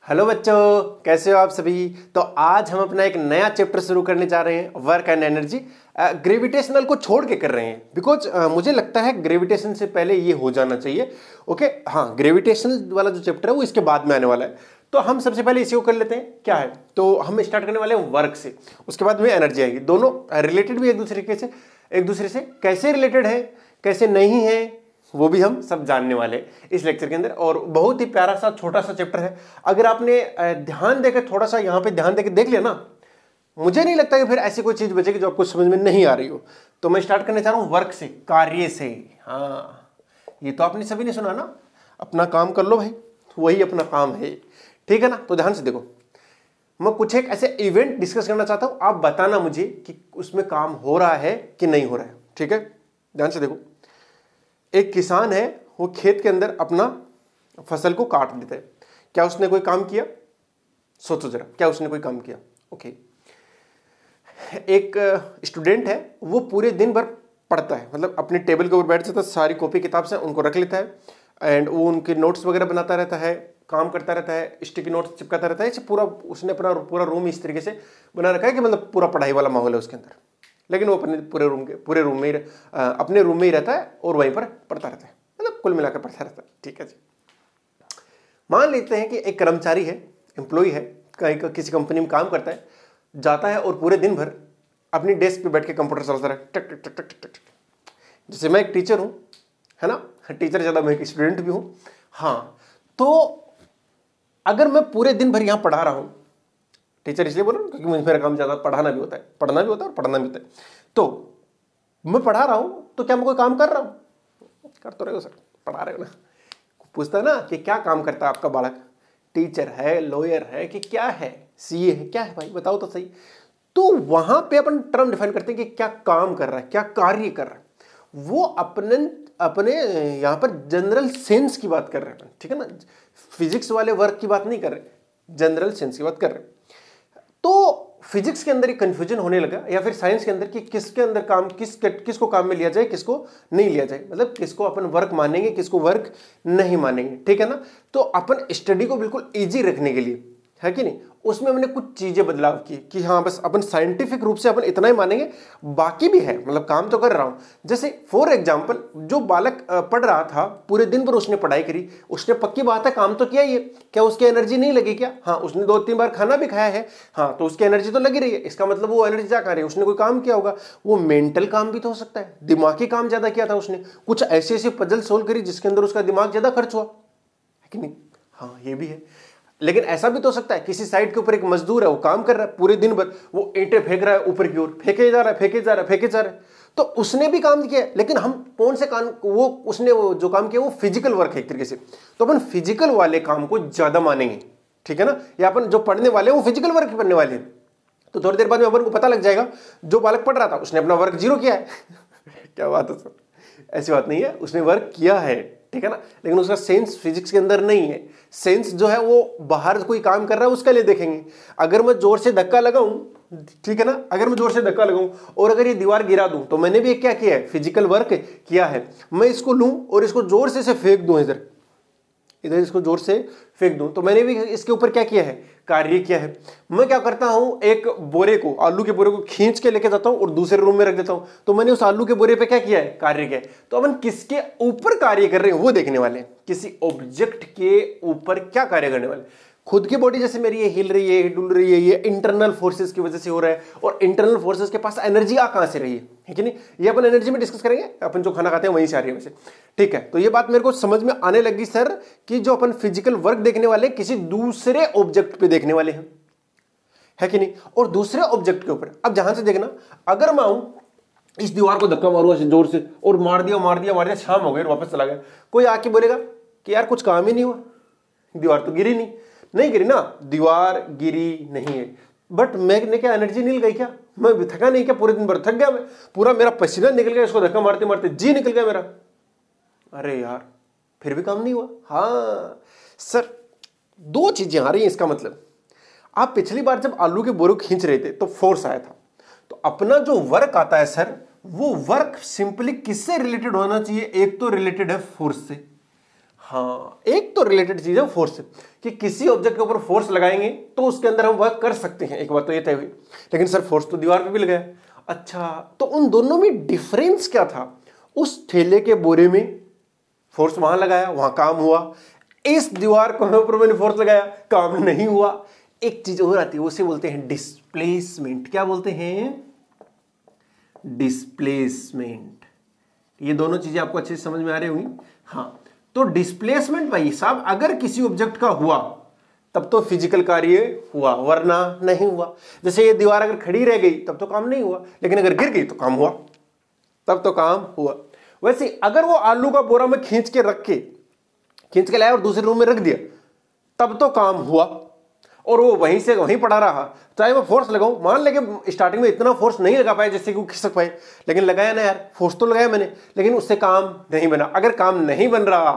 Hello बच्चों, कैसे हो आप सभी। तो आज हम अपना एक नया चैप्टर शुरू करने जा रहे हैं, वर्क एंड एनर्जी। ग्रेविटेशनल को छोड़ के कर रहे हैं बिकॉज मुझे लगता है ग्रेविटेशन से पहले ये हो जाना चाहिए। ओके, हाँ, ग्रेविटेशनल वाला जो चैप्टर है वो इसके बाद में आने वाला है, तो हम सबसे पहले इसी को कर लेते हैं। क्या है, तो हम स्टार्ट करने वाले हैं वर्क से, उसके बाद में एनर्जी आएगी। दोनों रिलेटेड भी एक दूसरे से कैसे रिलेटेड है, कैसे नहीं है, वो भी हम सब जानने वाले हैं इस लेक्चर के अंदर। और बहुत ही प्यारा सा छोटा सा चैप्टर है। अगर आपने ध्यान देकर थोड़ा सा यहाँ पे ध्यान देकर देख लिया ना, मुझे नहीं लगता कि फिर ऐसी कोई चीज बचेगी जो आपको समझ में नहीं आ रही हो। तो मैं स्टार्ट करने चाह रहा हूँ वर्क से, कार्य से। हाँ, ये तो आपने सभी ने सुना ना, अपना काम कर लो भाई, वही अपना काम है। ठीक है ना, तो ध्यान से देखो, मैं कुछ एक ऐसे इवेंट डिस्कस करना चाहता हूं, आप बताना मुझे कि उसमें काम हो रहा है कि नहीं हो रहा है। ठीक है, ध्यान से देखो। एक किसान है, वो खेत के अंदर अपना फसल को काट देता है। क्या उसने कोई काम किया? सोचो जरा, क्या उसने कोई काम किया? ओके। एक स्टूडेंट है, वो पूरे दिन भर पढ़ता है, मतलब अपने टेबल के ऊपर बैठ जाता है, सारी कॉपी किताब से उनको रख लेता है एंड वो उनके नोट्स वगैरह बनाता रहता है, काम करता रहता है, स्टिकी नोट्स चिपकाता रहता है। पूरा उसने अपना पूरा रूम इस तरीके से बना रखा है कि मतलब पूरा पढ़ाई वाला माहौल है उसके अंदर। लेकिन वो अपने पूरे रूम में ही अपने रूम में ही रहता है और वहीं पर पढ़ता रहता है, मतलब कुल मिलाकर पढ़ता रहता है। ठीक है जी। मान लेते हैं कि एक कर्मचारी है, एम्प्लॉय है, कहीं किसी कंपनी में काम करता है, जाता है और पूरे दिन भर अपनी डेस्क पे बैठ के कंप्यूटर चलाता रहे, टक टक टक टक टक। जैसे मैं एक टीचर हूँ, है ना, टीचर ज़्यादा, मैं एक स्टूडेंट भी हूँ। हाँ, तो अगर मैं पूरे दिन भर यहाँ पढ़ा रहा हूँ, टीचर इसलिए बोल रहा हूँ क्योंकि मुझे मेरा काम ज़्यादा पढ़ाना भी होता है, पढ़ना भी होता है और पढ़ना भी होता है। तो मैं पढ़ा रहा हूँ, तो क्या मैं कोई काम कर रहा हूँ? कर तो रहे हो सर, पढ़ा रहे हो ना। पूछता है ना कि क्या काम करता है आपका बालक, टीचर है, लॉयर है कि क्या है, सीए है, क्या है भाई बताओ तो सही। तो वहां पे अपन टर्म डिफाइन करते हैं कि क्या काम कर रहा है, क्या कार्य कर रहा है। वो अपने यहाँ पर जनरल सेंस की बात कर रहे हैं, ठीक है ना, फिजिक्स वाले वर्क की बात नहीं कर रहे, जनरल सेंस की बात कर रहे हैं। तो फिजिक्स के अंदर एक कंफ्यूजन होने लगा, या फिर साइंस के अंदर, कि किसके अंदर काम, किसको काम में लिया जाए, किसको नहीं लिया जाए, मतलब किसको अपन वर्क मानेंगे, किसको वर्क नहीं मानेंगे। ठीक है ना। तो अपन स्टडी को बिल्कुल इजी रखने के लिए, है कि नहीं, उसमें हमने कुछ चीजें बदलाव की कि हाँ बस अपन साइंटिफिक रूप से अपन इतना ही मानेंगे, बाकी भी है, मतलब काम तो कर रहा हूं। जैसे फॉर एग्जांपल, जो बालक पढ़ रहा था, पूरे दिन पर उसने पढ़ाई करी, उसने पक्की बात है काम तो किया ही है, क्या उसकी एनर्जी नहीं लगी क्या? हाँ, उसने 2-3 बार खाना भी खाया है, हाँ, तो उसकी एनर्जी तो लगी रही है। इसका मतलब वो एनर्जी क्या कर रही है, उसने कोई काम किया होगा। वो मेंटल काम भी तो हो सकता है, दिमागी काम ज्यादा किया था उसने, कुछ ऐसी ऐसी पजल सोल्व करी जिसके अंदर उसका दिमाग ज्यादा खर्च हुआ, है कि नहीं। हाँ, ये भी है। लेकिन ऐसा भी तो हो सकता है, किसी साइड के ऊपर एक मजदूर है, वो काम कर रहा है पूरे दिन भर, वो ईंटें फेंक रहा है ऊपर की ओर, फेंके जा रहा है, तो उसने भी काम किया। लेकिन हम कौन से काम, उसने वो जो काम किया वो फिजिकल वर्क है एक तरीके से, तो अपन फिजिकल वाले काम को ज्यादा मानेंगे। ठीक है ना, या अपन जो पढ़ने वाले हैं वो फिजिकल वर्क पढ़ने वाले हैं। तो थोड़ी देर बाद में अपन को पता लग जाएगा, जो बालक पढ़ रहा था उसने अपना वर्क 0 किया है। क्या बात है सर, ऐसी बात नहीं है, उसने वर्क किया है, ठीक है ना, लेकिन उसका सेंस फिजिक्स के अंदर नहीं है। सेंस जो है वो बाहर कोई काम कर रहा है उसके लिए देखेंगे। अगर मैं जोर से धक्का लगाऊं, ठीक है ना, अगर मैं जोर से धक्का लगाऊं और अगर ये दीवार गिरा दूं, तो मैंने भी क्या किया है, फिजिकल वर्क किया है। मैं इसको लूं और इसको जोर से फेंक दूं, इधर इसको जोर से फेंक दूं, तो मैंने भी इसके ऊपर क्या किया है, कार्य किया है। मैं क्या करता हूं, एक बोरे को, आलू के बोरे को खींच के लेके जाता हूं और दूसरे रूम में रख देता हूं, तो मैंने उस आलू के बोरे पे क्या किया है, कार्य किया है। तो अपन किसके ऊपर कार्य कर रहे हैं वो देखने वाले हैं, किसी ऑब्जेक्ट के ऊपर क्या कार्य करने वाले। खुद की बॉडी जैसे मेरी ये हिल रही है, डुल रही है, ये इंटरनल फोर्सेस की वजह से हो रहा है, और इंटरनल फोर्सेस के पास एनर्जी आ कहां से रही है कि नहीं, ये अपन एनर्जी में डिस्कस करेंगे। अपन जो खाना खाते हैं वहीं से आ रही है वैसे, ठीक है। तो ये बात मेरे को समझ में आने लगी सर, कि जो अपन फिजिकल वर्क देखने वाले किसी दूसरे ऑब्जेक्ट पे देखने वाले हैं, है कि नहीं, और दूसरे ऑब्जेक्ट के ऊपर। अब जहां से देखना, अगर मैं आऊं इस दीवार को धक्का मारूंगा जोर से और मार दिया, शाम हो गई, वापस चला गया, कोई आके बोलेगा कि यार कुछ काम ही नहीं हुआ, दीवार तो गिरी नहीं गिरी ना, दीवार गिरी नहीं है, बट मैंने क्या एनर्जी निकल गई क्या, मैं थका नहीं क्या, पूरे दिन भर थक गया मैं, पूरा मेरा पसीना निकल गया, इसको धक्का मारते मारते जी निकल गया मेरा, अरे यार फिर भी काम नहीं हुआ। हाँ सर, 2 चीजें आ रही हैं इसका मतलब। आप पिछली बार जब आलू के बोरे खींच रहे थे तो फोर्स आया था, तो अपना जो वर्क आता है सर, वो वर्क सिंपली किससे रिलेटेड होना चाहिए, एक तो रिलेटेड है फोर्स से, हाँ, एक तो रिलेटेड चीज है फोर्स से, कि किसी ऑब्जेक्ट के ऊपर फोर्स लगाएंगे तो उसके अंदर हम वर्क कर सकते हैं, एक बात तो ये तय हुई। लेकिन सर फोर्स तो दीवार पे भी लगाया। अच्छा, तो उन दोनों में डिफरेंस क्या था? उस ठेले के बोरे में फोर्स वहां लगाया, वहां काम हुआ। इस दीवार के ऊपर मैंने फोर्स लगाया, काम नहीं हुआ। एक चीज और आती है, उसे बोलते हैं डिस्प्लेसमेंट। क्या बोलते हैं? डिस्प्लेसमेंट। ये दोनों चीजें आपको अच्छे से समझ में आ रही होंगी। हाँ, तो डिस्प्लेसमेंट भाई साहब अगर किसी ऑब्जेक्ट का हुआ तब तो फिजिकल कार्य हुआ, वरना नहीं हुआ। जैसे ये दीवार अगर खड़ी रह गई तब तो काम नहीं हुआ, लेकिन अगर गिर गई तो काम हुआ, तब तो काम हुआ। वैसे अगर वो आलू का बोरा में खींच के लाया और दूसरे रूम में रख दिया तब तो काम हुआ, और वो वहीं से वहीं पड़ा रहा, चाहे मैं फोर्स लगाऊं। मान लेके स्टार्टिंग में इतना फोर्स नहीं लगा पाए जिससे कि वो खिसक पाए, लेकिन लगाया ना यार, फोर्स तो लगाया मैंने, लेकिन उससे काम नहीं बना। अगर काम नहीं बन रहा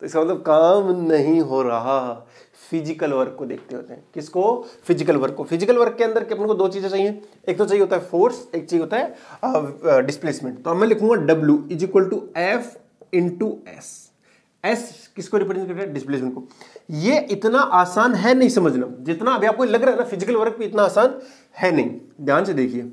तो इसका मतलब काम नहीं हो रहा। फिजिकल वर्क को देखते होते हैं। किसको? फिजिकल वर्क को। फिजिकल वर्क के अंदर अपन को दो चीजें चाहिए, एक तो चाहिए होता है फोर्स, एक चाहिए होता है डिस्प्लेसमेंट। तो अब मैं लिखूंगा W = F × S। एस किसको रिप्रेजेंट कर रहा है? डिस्प्लेसमेंट को। ये इतना आसान है नहीं समझना, जितना अभी आपको लग रहा है ना फिजिकल वर्क भी इतना आसान है नहीं। ध्यान से देखिए,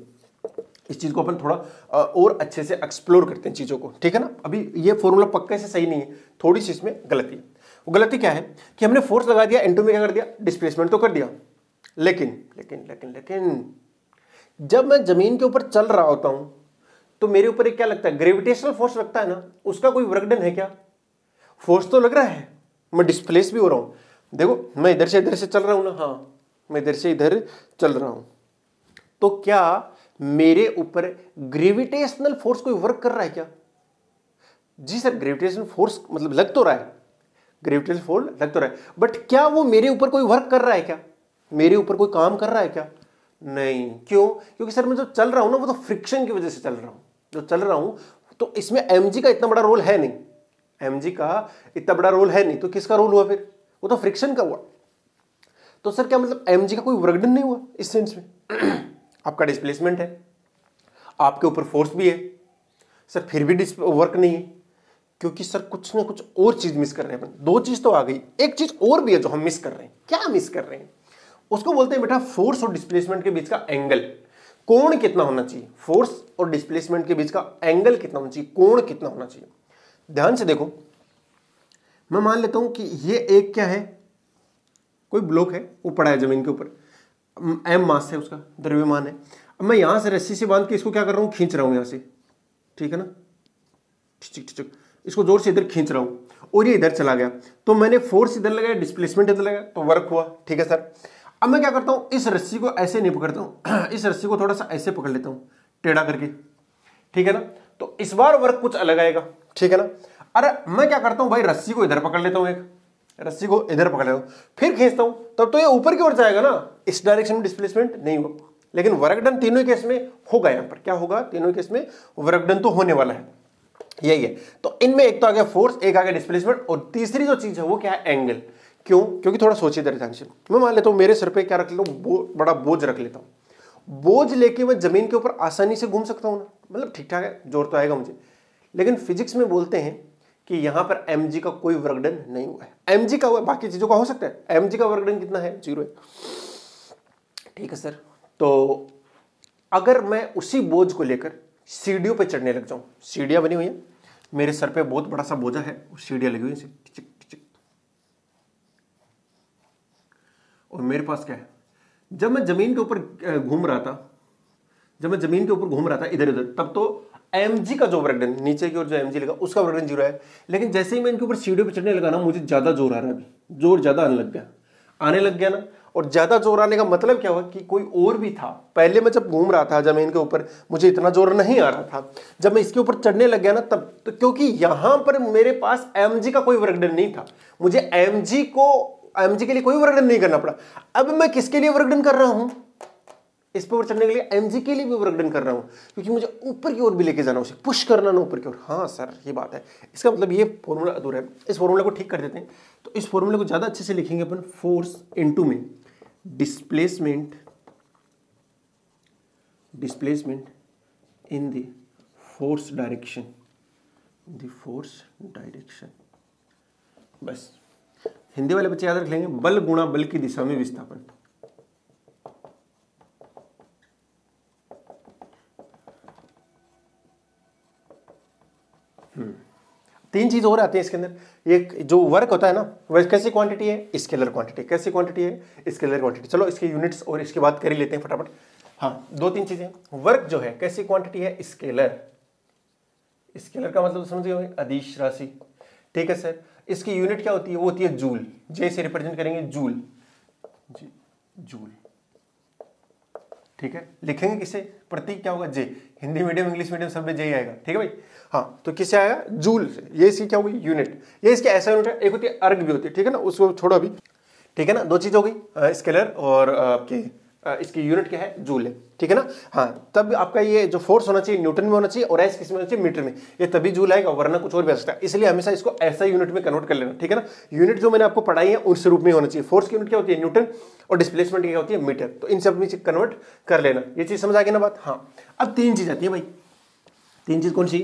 इस चीज को अपन थोड़ा और अच्छे से एक्सप्लोर करते हैं चीजों को, ठीक है ना। अभी ये फॉर्मूला पक्के से सही नहीं है, थोड़ी सी इसमें गलती है। वो गलती क्या है कि हमने फोर्स लगा दिया, इनटू में क्या कर दिया? डिस्प्लेसमेंट तो कर दिया, लेकिन जब मैं जमीन के ऊपर चल रहा होता हूं तो मेरे ऊपर एक क्या लगता है? ग्रेविटेशनल फोर्स लगता है ना, उसका कोई वर्क डन है क्या? फोर्स तो लग रहा है, मैं डिस्प्लेस भी हो रहा हूं। देखो मैं इधर से चल रहा हूं ना, हाँ मैं इधर से इधर चल रहा हूं, तो क्या मेरे ऊपर ग्रेविटेशनल फोर्स कोई वर्क कर रहा है क्या? जी सर, ग्रेविटेशनल फोर्स मतलब लग तो रहा है, ग्रेविटेशनल फोर्स लग तो रहा है, बट क्या वो मेरे ऊपर कोई वर्क कर रहा है क्या? मेरे ऊपर कोई काम कर रहा है क्या? नहीं। क्यों? क्योंकि सर मैं जो चल रहा हूं ना वो तो फ्रिक्शन की वजह से चल रहा हूं, जो चल रहा हूं, तो इसमें mg का इतना बड़ा रोल है नहीं, mg का इतना बड़ा रोल है नहीं, तो किसका रोल हुआ फिर? वो तो फ्रिक्शन का हुआ। तो सर क्या मतलब mg का कोई वर्क डन नहीं हुआ इस सेंस में? आपका डिस्प्लेसमेंट है, आपके ऊपर फोर्स भी है, सर फिर भी वर्क नहीं है, क्योंकि सर कुछ ना कुछ और चीज मिस कर रहे हैं अपन। दो चीज तो आ गई, एक चीज और भी है जो हम मिस कर रहे हैं। क्या मिस कर रहे हैं? उसको बोलते हैं बेटा फोर्स और डिस्प्लेसमेंट के बीच का एंगल, कोण कितना होना चाहिए। फोर्स और डिस्प्लेसमेंट के बीच का एंगल कितना होना चाहिए, कोण कितना होना चाहिए। ध्यान से देखो, मैं मान लेता हूं कि ये एक क्या है, कोई ब्लॉक है, वो पड़ा है जमीन के ऊपर, m मास है, उसका द्रव्यमान है। अब मैं यहां से रस्सी से बांध के इसको क्या कर रहा हूं? खींच रहा हूं यहां से, ठीक है ना, इसको जोर से इधर खींच रहा हूं और ये इधर चला गया, तो मैंने फोर्स इधर लगाया, डिस्प्लेसमेंट इधर लगाया, तो वर्क हुआ, ठीक है सर। अब मैं क्या करता हूं, इस रस्सी को ऐसे नहीं पकड़ता हूं, इस रस्सी को थोड़ा सा ऐसे पकड़ लेता हूं, टेढ़ा करके, ठीक है ना, तो इस बार वर्क कुछ अलग आएगा, ठीक है ना। अरे मैं क्या करता हूं भाई, रस्सी को इधर पकड़ लेता हूं, एक रस्सी को इधर पकड़ लेता हूं, फिर खींचता हूं, तब तो ये ऊपर की ओर जाएगा ना, इस डायरेक्शन में डिस्प्लेसमेंट नहीं हुआ। लेकिन वर्क डन तीनों केस में होगा। यहां पर क्या होगा? तीनों केस में वर्क डन तो होने वाला है, यही है। तो इनमें एक तो आ गया फोर्स, एक आ गया डिस्प्लेसमेंट, और तीसरी जो चीज है वो क्या है? एंगल। क्यों? क्योंकि थोड़ा सोचिए ध्यान से, मैं मान लेता हूं मेरे सर पे क्या रख लेता हूं, बड़ा बोझ रख लेता हूं, बोझ लेके मैं जमीन के ऊपर आसानी से घूम सकता हूं ना, मतलब ठीक ठाक है, जोर तो आएगा मुझे। लेकिन फिजिक्स में बोलते हैं कि यहां पर mg का कोई वर्क डन नहीं हुआ है। mg का हुआ, बाकी चीजों का हो सकता है, mg का वर्क डन कितना है? 0 है, ठीक है सर। तो अगर मैं उसी बोझ को लेकर सीढ़ियों पे चढ़ने लग जाऊं, सीढ़ियां बनी हुई हैं, मेरे सर पे बहुत बड़ा सा बोझा है, सीढ़ियां लगी हुई हैं, और मेरे पास क्या है, जब मैं जमीन के ऊपर घूम रहा था, इधर उधर, तब तो mg का जो वर्क डन, नीचे की ओर जो mg लगा उसका वर्क डन 0 है। लेकिन जैसे ही मैं इनके ऊपर सीढ़ियों पे चढ़ने लगा ना, मुझे ज्यादा जोर आ रहा है, अभी जोर ज्यादा आने लग गया ना। और ज्यादा जोर आने का मतलब क्या हुआ कि कोई और भी था। पहले मैं जब घूम रहा था जमीन के ऊपर, मुझे इतना जोर नहीं आ रहा था, जब मैं इसके ऊपर चढ़ने लग गया ना तब तो, क्योंकि यहां पर मेरे पास mg का कोई वर्क डन नहीं था, मुझे mg के लिए कोई वर्क डन नहीं करना पड़ा। अब मैं किसके लिए वर्क डन कर रहा हूं? इस पर चढ़ने के लिए mg के लिए भी वर्क डन कर रहा हूं, क्योंकि मुझे ऊपर की ओर भी लेके जाना, उसे पुश करना ना ऊपर की ओर। हाँ सर ये बात है, इसका मतलब ये फॉर्मूला अधूरा है। इस फॉर्मूला को ठीक कर देते हैं, तो इस फॉर्मूले को ज्यादा अच्छे से लिखेंगे अपन, फोर्स इनटू में displacement in the force direction, बस हिंदी वाले बच्चे याद रख लेंगे, बल गुणा बल की दिशा में विस्थापन। तीन चीज और आती है इसके अंदर। एक जो वर्क होता है ना, वह कैसी क्वांटिटी है, स्केलर क्वांटिटी। कैसी क्वांटिटी है, स्केलर क्वांटिटी। चलो इसके यूनिट्स और इसके बाद कर ही लेते हैं फटाफट। हाँ, दो तीन चीजें। वर्क जो है कैसी क्वांटिटी है, स्केलर। स्केलर का मतलब समझ गए, अदिश राशि। ठीक है सर। इसकी यूनिट क्या होती है, वो होती है जूल। जे से रिप्रेजेंट करेंगे जूल, जूल। ठीक है, लिखेंगे किसे, प्रतीक क्या होगा, जे। हिंदी मीडियम इंग्लिश मीडियम सब में जे ही आएगा। ठीक है भाई। हाँ, तो किससे आएगा, जूल से। ये इसकी क्या होगी, यूनिट। ये इसके ऐसा यूनिट है। एक होती है अर्ग भी होती है, ठीक है ना, उसको छोड़ो अभी। ठीक है ना, दो चीज हो गई, स्केलर और आपके इसकी यूनिट क्या है, जूल है। ठीक है ना। हाँ, तब आपका ये जो फोर्स होना चाहिए न्यूटन में होना चाहिए और एस किस में होना चाहिए, मीटर में। ये तभी जूल आएगा, वरना कुछ और भी आ सकता है। इसलिए हमेशा इसको ऐसा यूनिट में कन्वर्ट कर लेना। ठीक है ना। यूनिट जो मैंने आपको पढ़ाई है उस रूप में होना चाहिए। फोर्स की यूनिट क्या होती है, न्यूटन, और डिस्प्लेसमेंट क्या होती है, मीटर। तो इन सब में कन्वर्ट कर लेना। ये चीज समझ आ गई ना बात। हाँ, अब तीन चीज आती है भाई। तीन चीज कौन सी,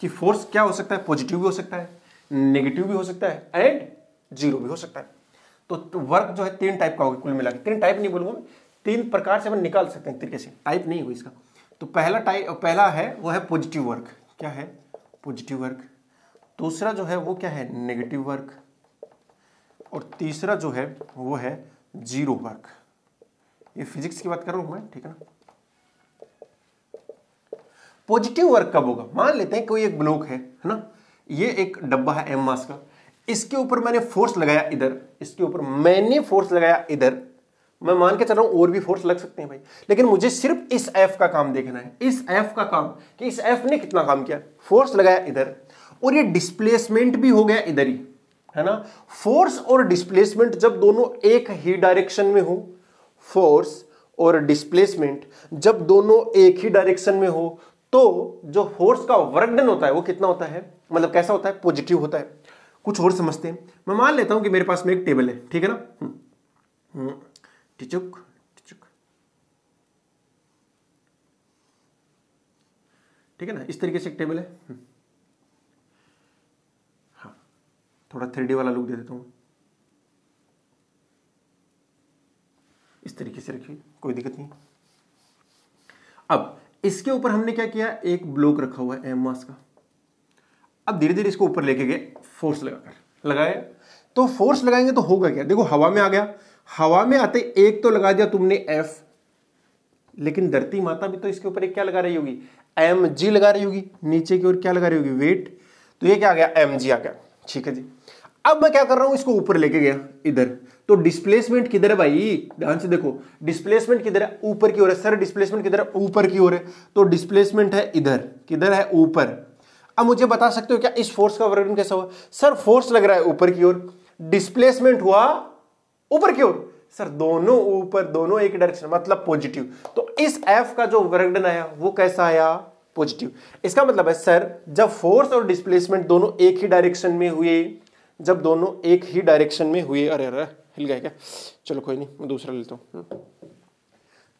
कि फोर्स क्या हो सकता है, पॉजिटिव भी हो सकता है, नेगेटिव भी हो सकता है, एंड जीरो भी हो सकता है। तो वर्क जो है तीन टाइप का होगा कुल मिला के। तीन टाइप नहीं बोलूंगा मैं, तीन प्रकार से अपन निकाल सकते हैं तरीके से। टाइप नहीं हो इसका। तो पहला है वो है पॉजिटिव वर्क। क्या है, पॉजिटिव वर्क। दूसरा जो है वो क्या है, नेगेटिव वर्क। और तीसरा जो है वो है जीरो वर्क। ये फिजिक्स की बात कर रहा हूं मैं, ठीक है ना। पॉजिटिव वर्क कब होगा, मान लेते हैं कोई एक ब्लॉक है ना, ये एक डब्बा है एम मास का, इसके ऊपर मैंने फोर्स लगाया इधर, इसके ऊपर मैंने फोर्स लगाया इधर। मैं मान के चल रहा हूं और भी फोर्स लग सकते हैं भाई, लेकिन मुझे सिर्फ इस एफ का काम देखना है। इस एफ का काम, कि इस एफ ने कितना काम किया। फोर्स लगाया इधर और ये डिस्प्लेसमेंट भी हो गया इधर ही, है ना। फोर्स और डिस्प्लेसमेंट जब दोनों एक ही डायरेक्शन में हो, फोर्स और डिस्प्लेसमेंट जब दोनों एक ही डायरेक्शन में हो, तो जो फोर्स का वर्क डन होता है वो कितना होता है, मतलब कैसा होता है, पॉजिटिव होता है। कुछ और समझते हैं। मैं मान लेता हूं कि मेरे पास में एक टेबल है, ठीक है ना। टिचुक टिचुक, ठीक है ना, इस तरीके से एक टेबल है। हाँ, थोड़ा 3D वाला लुक दे देता हूं। इस तरीके से रखिए, कोई दिक्कत नहीं। अब इसके ऊपर हमने क्या किया, एक ब्लॉक रखा हुआ है एम मास का। अब धीरे धीरे इसको ऊपर लेके गए, फोर्स लगाया। तो फोर्स लगाएंगे तो होगा क्या, देखो हवा में आ गया। हवा में आते एक तो लगा दिया तुमने एफ, लेकिन धरती माता भी तो इसके ऊपर एक क्या लगा रही होगी, एम जी लगा रही होगी। नीचे की ओर क्या लगा रही होगी, वेट। तो ये क्या आ गया, एम जी आ गया। ठीक है जी। अब मैं क्या कर रहा हूं, इसको ऊपर लेके गया इधर। तो डिस्प्लेसमेंट किधर है भाई, ध्यान से देखो, डिस्प्लेसमेंट किधर है, ऊपर की ओर है। सर डिस्प्लेसमेंट किधर है, ऊपर की ओर है। तो डिस्प्लेसमेंट है इधर, किधर है, ऊपर। अब मुझे बता सकते हो क्या इस फोर्स का वर्णन कैसा हुआ। सर फोर्स लग रहा है ऊपर की ओर, डिस्प्लेसमेंट हुआ ऊपर की ओर। सर दोनों ऊपर, दोनों एक डायरेक्शन, मतलब पॉजिटिव। तो इस एफ का जो वर्क डन आया वो कैसा आया, पॉजिटिव। इसका मतलब है सर जब फोर्स और डिस्प्लेसमेंट दोनों एक ही डायरेक्शन में हुए, जब दोनों एक ही डायरेक्शन में हुए, अरे अरे हिल गया क्या, चलो कोई नहीं, मैं दूसरा लेता हूं।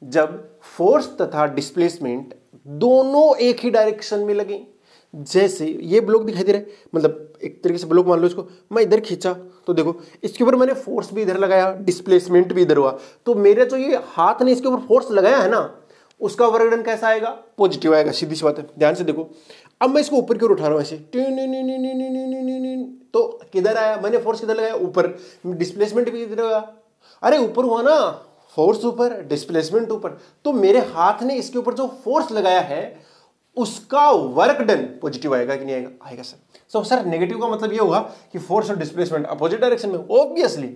जब फोर्स तथा डिस्प्लेसमेंट दोनों एक ही डायरेक्शन में लगे, जैसे ये ब्लॉक दिखाई दे रहा है, मतलब एक तरीके से ब्लॉक मान लो इसको, मैं इधर खींचा तो देखो इसके ऊपर मैंने फोर्स भी इधर लगाया, डिस्प्लेसमेंट भी इधर हुआ। तो मेरे जो ये हाथ ने इसके ऊपर फोर्स लगाया है ना, उसका वर्क डन कैसा आएगा, पॉजिटिव आएगा। सीधी सी बात है, ध्यान से देखो। अब मैं इसको ऊपर की ओर उठा रहा हूं ऐसे, तो किधर आया, मैंने फोर्स किधर लगाया, ऊपर। डिस्प्लेसमेंट भी किधर हुआ, अरे ऊपर हुआ ना, फोर्स ऊपर, डिस्प्लेसमेंट ऊपर। तो मेरे हाथ ने इसके ऊपर जो फोर्स लगाया है उसका वर्क डन पॉजिटिव आएगा कि नहीं आएगा, आएगा सर। सो सर नेगेटिव का मतलब ये होगा कि फोर्स और डिस्प्लेसमेंट अपोजिट डायरेक्शन में, ऑब्वियसली।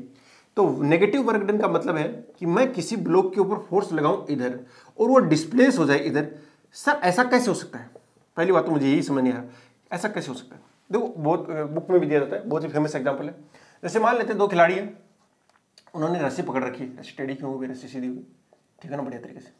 तो नेगेटिव वर्क डन का मतलब है कि मैं किसी ब्लॉक के ऊपर फोर्स लगाऊं इधर और वो डिस्प्लेस हो जाए इधर। सर ऐसा कैसे हो सकता है, पहली बात तो मुझे यही समझ नहीं आया, ऐसा कैसे हो सकता है। देखो बहुत बुक में भी दिया जाता है, बहुत ही फेमस एग्जाम्पल है। जैसे मान लेते हैं दो खिलाड़ी हैं, उन्होंने रस्सी पकड़ रखी है, ऐसी टेढ़ी क्यों हुई, रस्सी सीधी हुई, ठीक है ना, बढ़िया तरीके से।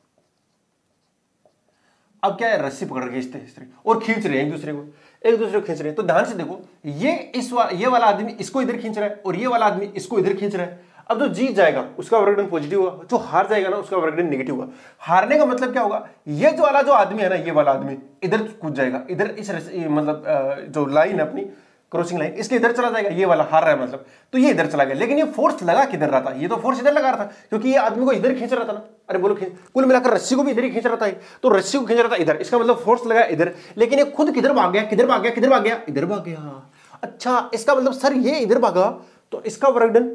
अब क्या है, रस्सी पकड़ के इस तरह और खींच रहे हैं एक दूसरे को खींच रहे हैं। तो ध्यान से देखो, ये वाला आदमी इसको इधर खींच रहा है और ये वाला आदमी इसको इधर खींच रहा है। अब जो जीत जाएगा उसका वर्क डन पॉजिटिव होगा, जो हार जाएगा ना उसका वर्क डन नेगेटिव होगा। हारने का मतलब क्या होगा, ये जो आदमी है ना, ये वाला आदमी इधर कूद जाएगा, इधर इस मतलब जो लाइन है अपनी क्रॉसिंग लाइन, इसके इधर चला जाएगा, ये वाला हार रहा है मतलब, तो ये इधर चला गया। लेकिन ये फोर्स लगा किधर रहा था, ये तो फोर्स इधर लगा रहा था क्योंकि ये आदमी को इधर खींच रहा था ना। अरे बोलो कुल मिलाकर रस्सी को भी इधर ही खींच रहा था, तो रस्सी को खींच रहा था इधर, इसका मतलब फोर्स लगा इधर। लेकिन ये खुद किधर भाग गया, किधर भाग गया, किधर भाग गया, इधर भाग गया। अच्छा, इसका मतलब सर ये इधर भागा तो इसका वर्क डन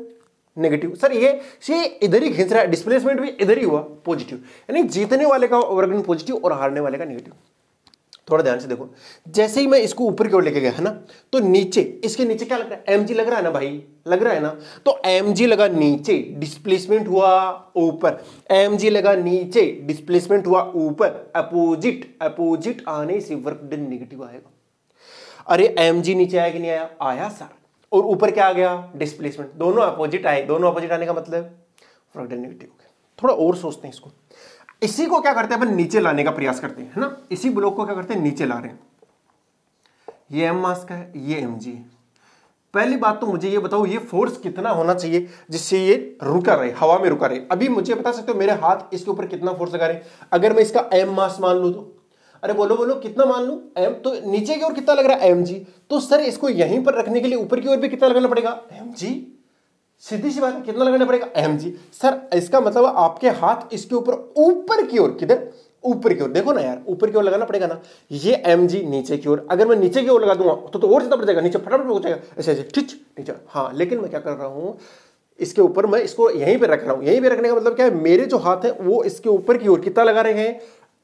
नेगेटिव। सर ये इधर ही खींच रहा है, डिस्प्लेसमेंट भी इधर ही हुआ पॉजिटिव, यानी जीतने वाले का वर्क डन पॉजिटिव और हारने वाले का नेगेटिव। थोड़ा ध्यान से देखो, जैसे ही मैं इसको ऊपर की ओर लेके गया है ना, तो नीचे, इसके नीचे क्या लग रहा है, mg लग रहा है ना भाई, लग रहा है ना, तो mg लगा नीचे, डिस्प्लेसमेंट हुआ ऊपर, mg लगा नीचे, डिस्प्लेसमेंट हुआ ऊपर, अपोजिट आने से वर्क डन नेगेटिव आएगा। अरे mg नीचे आया कि नहीं आया, आया सर, और ऊपर क्या आ गया, डिस्प्लेसमेंट, दोनों अपोजिट आए, दोनों अपोजिट आने का मतलब वर्क डन नेगेटिव हो गया। थोड़ा और सोचते हैं इसको, इसी को क्या करते हैं अपन, नीचे लाने का प्रयास करते हैं, है ना, इसी ब्लॉक को क्या करते हैं, नीचे ला रहे हैं। ये m मास का है, ये mg है। पहली बात तो मुझे ये बताओ, ये फोर्स कितना होना चाहिए जिससे ये रुका रहे, हवा में रुका रहे। अभी मुझे बता सकते हो मेरे हाथ इसके ऊपर कितना फोर्स लगा रहे, अगर मैं इसका m मास मान लूं तो, अरे बोलो बोलो कितना मान लूं, m, तो नीचे की ओर कितना लग रहा है, mg, तो सर इसको यहीं पर रखने के लिए ऊपर की ओर भी कितना लगाना पड़ेगा, mg, सीधी सी बात है, कितना लगाना पड़ेगा, mg। सर इसका मतलब आपके हाथ इसके ऊपर की ओर, किधर, ऊपर की ओर, देखो ना यार, ऊपर की ओर लगाना पड़ेगा ना, ये mg नीचे की ओर, अगर मैं नीचे की ओर लगा दूंगा तो और ज्यादा बढ़ जाएगा, नीचे फटाफट पहुंच जाएगा, ऐसे ऐसे ठीक नीचे। हाँ, लेकिन मैं क्या कर रहा हूं, इसके ऊपर मैं इसको यहीं पे रख रहा हूं। यहीं पे रखने का मतलब क्या है, मेरे जो हाथ है वो इसके ऊपर की ओर कितना लगा रहे हैं,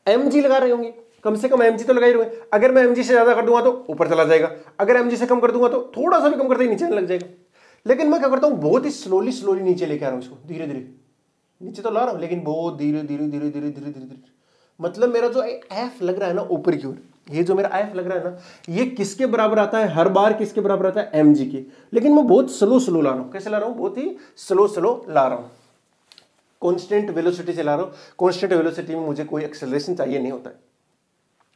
mg लगा रहे होंगे, कम से कम mg तो लगा ही रहे हैं। अगर मैं mg से ज्यादा कर दूंगा तो ऊपर चला जाएगा, अगर mg से कम कर दूंगा तो थोड़ा सा भी कम करते ही नीचे लग जाएगा। लेकिन मैं क्या करता हूं, बहुत ही स्लोली नीचे लेके आ रहा हूं इसको, धीरे धीरे नीचे तो ला रहा हूं, लेकिन बहुत धीरे धीरे, मतलब मेरा जो एफ लग रहा है ना ऊपर की ओर, ये जो मेरा एफ लग रहा है ना, ये किसके बराबर आता है, हर बार किसके बराबर आता है, mg के। लेकिन मैं बहुत स्लो ला रहा हूं, कैसे ला रहा हूं, बहुत ही स्लो ला रहा हूं, कॉन्स्टेंट वेलोसिटी से ला रहा हूं। कॉन्स्टेंट वेलोसिटी में मुझे कोई एक्सेलरेशन चाहिए नहीं होता है,